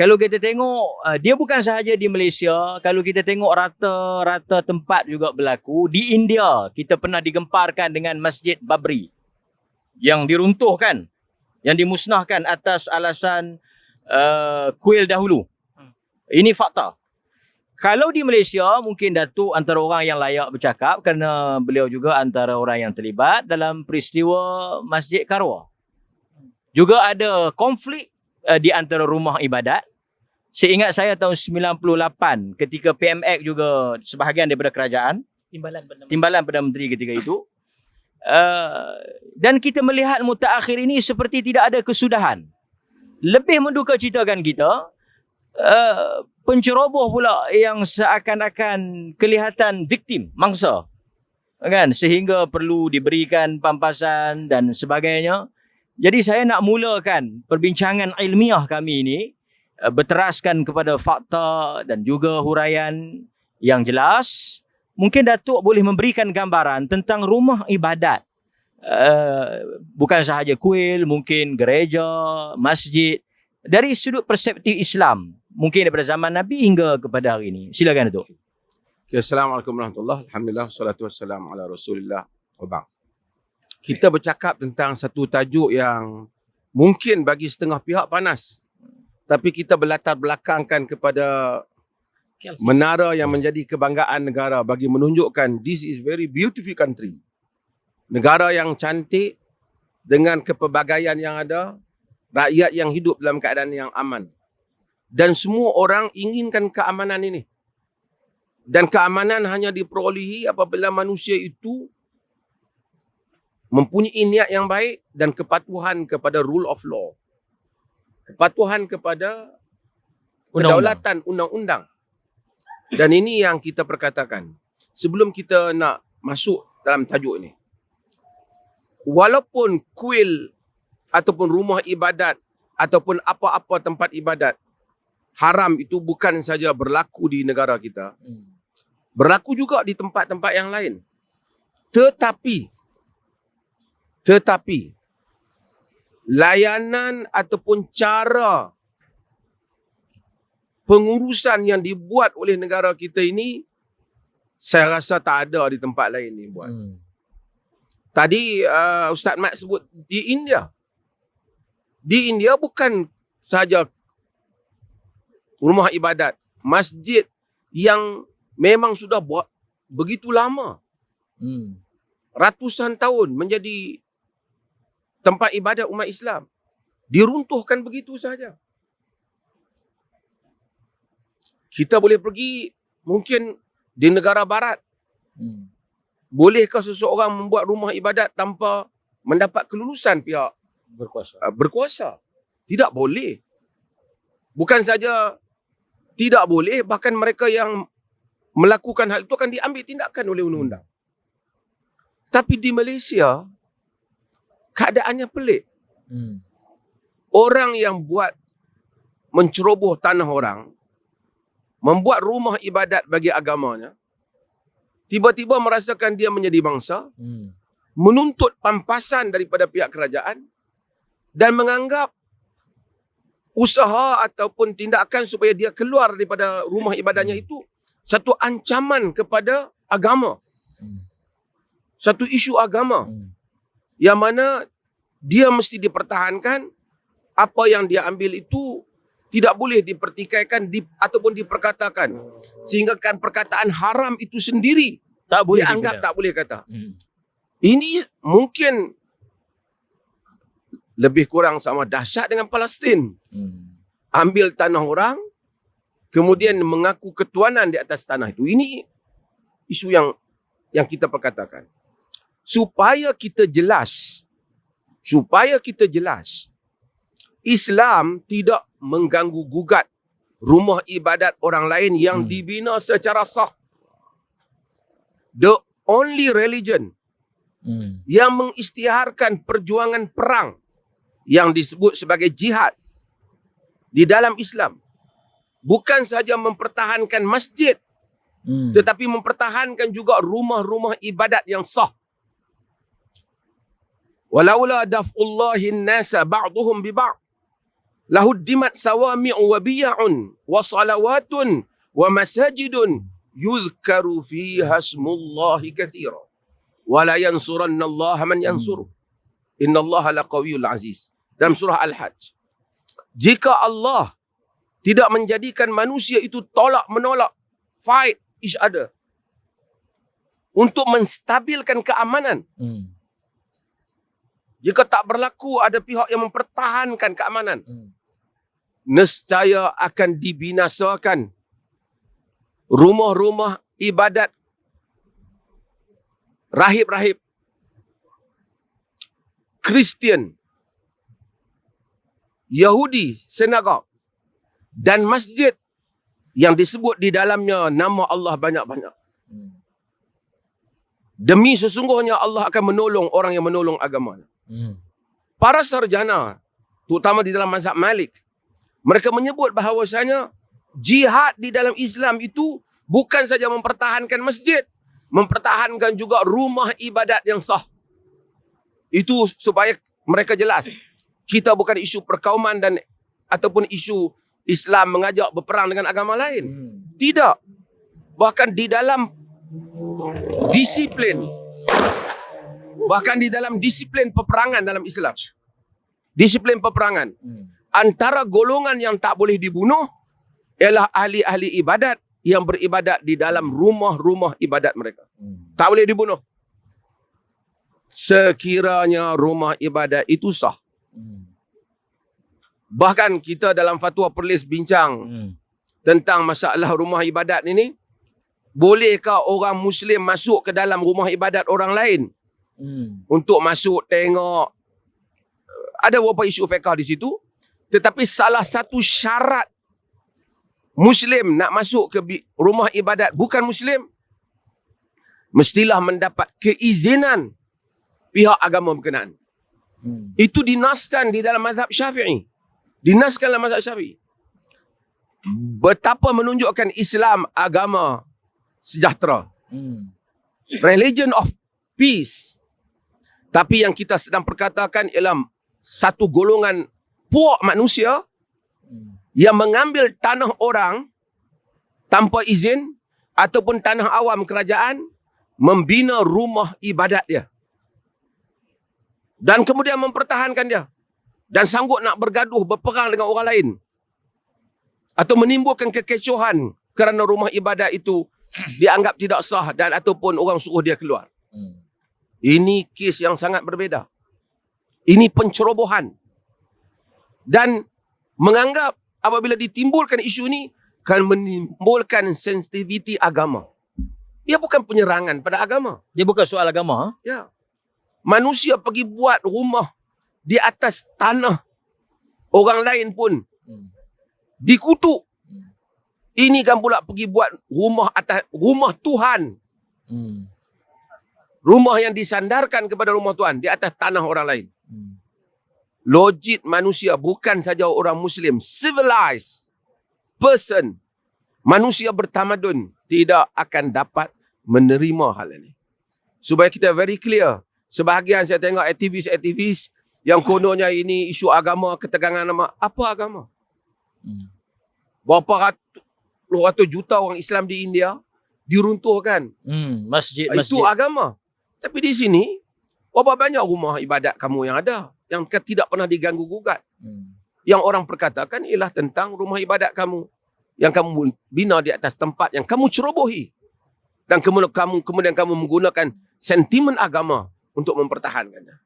kalau kita tengok, dia bukan sahaja di Malaysia, kalau kita tengok rata-rata tempat juga berlaku. Di India, kita pernah digemparkan dengan Masjid Babri yang diruntuhkan, yang dimusnahkan atas alasan kuil dahulu. Ini fakta. Kalau di Malaysia, mungkin Datuk antara orang yang layak bercakap kerana beliau juga antara orang yang terlibat dalam peristiwa Masjid Karwa. Juga ada konflik di antara rumah ibadat. Seingat saya tahun 98 ketika PMX juga sebahagian daripada kerajaan, Timbalan Perdana Menteri ketika itu. Dan kita melihat mutakhir ini seperti tidak ada kesudahan. Lebih menduka citakan kita, penceroboh pula yang seakan-akan kelihatan viktim, mangsa. Kan? Sehingga perlu diberikan pampasan dan sebagainya. Jadi saya nak mulakan perbincangan ilmiah kami ini berteraskan kepada fakta dan juga huraian yang jelas. Mungkin Datuk boleh memberikan gambaran tentang rumah ibadat. Bukan sahaja kuil, mungkin gereja, masjid. Dari sudut perspektif Islam. Mungkin daripada zaman Nabi hingga kepada hari ini. Silakan Datuk. Assalamualaikum warahmatullahi wabarakatuh. Alhamdulillah, salatu wassalamu ala rasulillah wa ba'd. Kita bercakap tentang satu tajuk yang mungkin bagi setengah pihak panas. Tapi kita berlatar belakangkan kepada menara yang menjadi kebanggaan negara bagi menunjukkan this is very beautiful country. Negara yang cantik dengan kepelbagaian yang ada, rakyat yang hidup dalam keadaan yang aman. Dan semua orang inginkan keamanan ini. Dan keamanan hanya diperolehi apabila manusia itu mempunyai niat yang baik dan kepatuhan kepada rule of law. Kepatuhan kepada kedaulatan undang-undang. Dan ini yang kita perkatakan. Sebelum kita nak masuk dalam tajuk ini. Walaupun kuil ataupun rumah ibadat ataupun apa-apa tempat ibadat haram itu bukan saja berlaku di negara kita. Berlaku juga di tempat-tempat yang lain. Tetapi layanan ataupun cara pengurusan yang dibuat oleh negara kita ini saya rasa tak ada di tempat lain ni buat. Tadi Ustaz Mat sebut di India. Di India bukan sahaja rumah ibadat, masjid yang memang sudah buat begitu lama. Ratusan tahun menjadi tempat ibadat umat Islam. Diruntuhkan begitu saja. Kita boleh pergi mungkin di negara barat. Bolehkah seseorang membuat rumah ibadat tanpa mendapat kelulusan pihak berkuasa? Tidak boleh. Bukan saja tidak boleh, bahkan mereka yang melakukan hal itu akan diambil tindakan oleh undang-undang. Tapi di Malaysia, keadaannya pelik. Orang yang buat menceroboh tanah orang, membuat rumah ibadat bagi agamanya, tiba-tiba merasakan dia menjadi bangsa, menuntut pampasan daripada pihak kerajaan, dan menganggap usaha ataupun tindakan supaya dia keluar daripada rumah ibadahnya itu satu ancaman kepada agama. Satu isu agama. Yang mana dia mesti dipertahankan, apa yang dia ambil itu tidak boleh dipertikaikan ataupun diperkatakan. Sehingga kan perkataan haram itu sendiri tak boleh dianggap tak boleh kata. Ini mungkin lebih kurang sama dahsyat dengan Palestin. Ambil tanah orang, kemudian mengaku ketuanan di atas tanah itu. Ini isu yang kita perkatakan. Supaya kita jelas, Islam tidak mengganggu gugat rumah ibadat orang lain yang dibina secara sah. The only religion yang mengisytiharkan perjuangan perang yang disebut sebagai jihad di dalam Islam bukan saja mempertahankan masjid, tetapi mempertahankan juga rumah-rumah ibadat yang sah. Walaula daf'ullahi an-nasa ba'duhum bi ba'd lahuddimat sawami'u wa biya'un wa salawatun wa masajidun yuzkaru fiha ismullahi katsira wa la yansuranna Allah man yansuru innallaha laqawiyyul aziz. Dalam surah Al-Hajj. Jika Allah tidak menjadikan manusia itu tolak menolak, fight each other untuk menstabilkan keamanan. Jika tak berlaku ada pihak yang mempertahankan keamanan, nescaya akan dibinasakan rumah-rumah ibadat rahib-rahib, Kristian, Yahudi, sinagog dan masjid yang disebut di dalamnya nama Allah banyak-banyak. Demi sesungguhnya Allah akan menolong orang yang menolong agamanya. Para sarjana, terutama di dalam mazhab Malik, mereka menyebut bahawasanya jihad di dalam Islam itu bukan saja mempertahankan masjid, mempertahankan juga rumah ibadat yang sah. Itu supaya mereka jelas. Kita bukan isu perkauman dan ataupun isu Islam mengajak berperang dengan agama lain. Tidak. Bahkan di dalam disiplin peperangan dalam Islam, disiplin peperangan, antara golongan yang tak boleh dibunuh ialah ahli-ahli ibadat yang beribadat di dalam rumah-rumah ibadat mereka. Tak boleh dibunuh. Sekiranya rumah ibadat itu sah. Bahkan kita dalam fatwa Perlis bincang tentang masalah rumah ibadat ini. Bolehkah orang Muslim masuk ke dalam rumah ibadat orang lain? Untuk masuk tengok. Ada beberapa isu fiqh di situ. Tetapi salah satu syarat Muslim nak masuk ke rumah ibadat bukan Muslim, mestilah mendapat keizinan pihak agama berkenaan. Itu dinaskan di dalam mazhab Syafi'i. Dinaskan dalam mazhab Syafi'i. Betapa menunjukkan Islam agama sejahtera. Religion of peace. Tapi yang kita sedang perkatakan ialah satu golongan puak manusia yang mengambil tanah orang tanpa izin ataupun tanah awam kerajaan, membina rumah ibadat dia. Dan kemudian mempertahankan dia. Dan sanggup nak bergaduh, berperang dengan orang lain. Atau menimbulkan kekecohan kerana rumah ibadat itu dianggap tidak sah dan ataupun orang suruh dia keluar. Ini kes yang sangat berbeza. Ini pencerobohan. Dan menganggap apabila ditimbulkan isu ini akan menimbulkan sensitiviti agama. Ia bukan penyerangan pada agama. Dia bukan soal agama. Ya. Manusia pergi buat rumah di atas tanah orang lain pun dikutuk. Ini kan pula pergi buat rumah atas rumah Tuhan. Rumah yang disandarkan kepada rumah Tuhan di atas tanah orang lain. Logik manusia, bukan saja orang Muslim, civilized person, manusia bertamadun tidak akan dapat menerima hal ini. Supaya kita very clear. Sebahagian saya tengok aktivis-aktivis yang kononnya ini isu agama, ketegangan nama. Apa agama? Berapa ratus juta orang Islam di India diruntuhkan. Masjid-masjid. Itu agama. Tapi di sini, berapa banyak rumah ibadat kamu yang ada yang tidak pernah diganggu gugat. Yang orang perkatakan ialah tentang rumah ibadat kamu yang kamu bina di atas tempat yang kamu cerobohi. Dan kemudian kamu menggunakan sentimen agama untuk mempertahankannya.